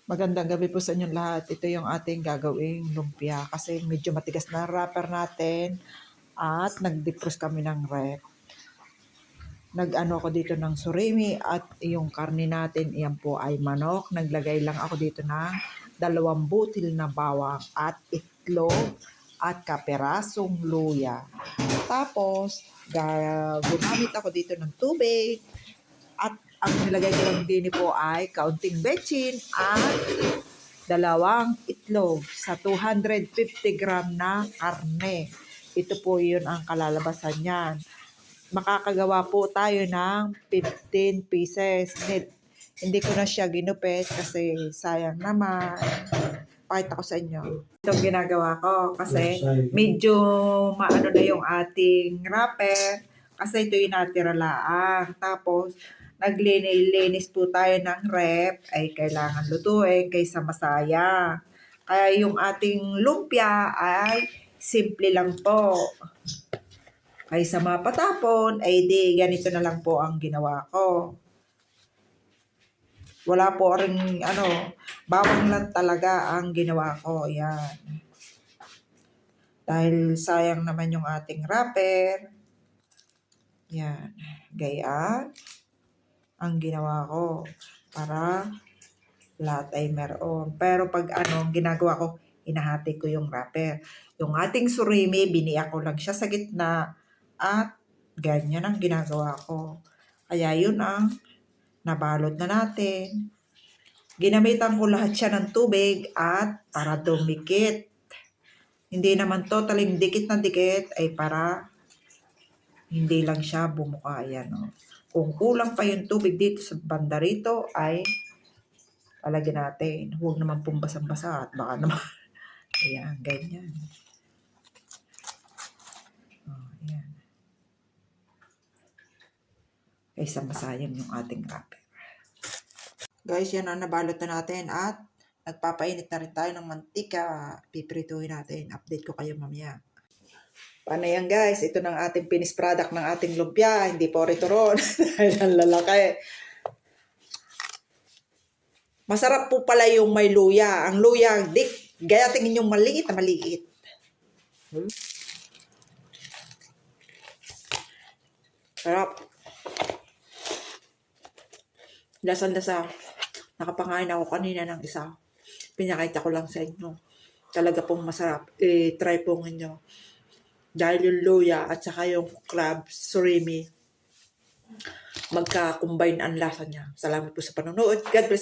Magandang gabi po sa inyong lahat. Ito yung ating gagawing lumpia kasi medyo matigas na wrapper natin at nag-defrost kami ng ref. Nag-ano ako dito ng surimi at yung karne natin, iyan po ay manok. Naglagay lang ako dito ng 2 butil na bawang at itlog at kaperasong luya. Tapos, gumamit ako dito ng tubig at ang nilagay ko lang din po ay kaunting bechin at 2 itlog sa 250 gram na karne. Ito po yun ang kalalabasan niyan. Makakagawa po tayo ng 15 pieces. Hindi ko na siya ginupit kasi sayang naman. Pakita ko sa inyo. Itong ginagawa ko kasi medyo maano na yung ating wrapper kasi ito yung natira laang. Tapos, naglinis po tayo ng ref ay kailangan lutuin kaysa masaya. Kaya yung ating lumpia ay simple lang po. Kaysa mapatapon, ay di ganito na lang po ang ginawa ko. Wala po rin bawang lang talaga ang ginawa ko. Yan. Dahil sayang naman yung ating wrapper. Yan. Gayaan ang ginawa ko para lahat ay meron. Pero pag ginagawa ko, hinahati ko yung wrapper. Yung ating surimi, biniyak ko lang siya sa gitna at ganyan ang ginagawa ko. Kaya yun ang nabalot na natin. Ginamitan ko lahat siya ng tubig at para dumikit. Hindi naman totaling dikit na dikit ay para hindi lang siya bumuka. Ayan, oh. Kung kulang pa yung tubig dito sa banda rito ay palagyan natin. Huwag naman pong basang-basa at baka naman. Ayan, ganyan. Oh, ayan. Kaysa masayang yung ating wrapper. Guys, yan ang nabalot na natin at nagpapainit na rin tayo ng mantika. Piprituhin natin. Update ko kayo mamaya. Paano yan guys? Ito ng ating finished product ng ating lumpia. Hindi po rito ron. Dahil ang lalaki. Masarap po pala yung may luya. Ang luya, gaya tingin yung maliit na maliit. Sarap. Lasang-lasa. Nakapangain ako kanina ng isa. Pinakita ko lang sa inyo. Talaga pong masarap. Try po ninyo. Dahil yung luya at saka yung crab surimi, magka-combine ang lasa niya. Salamat po sa panonood. God bless.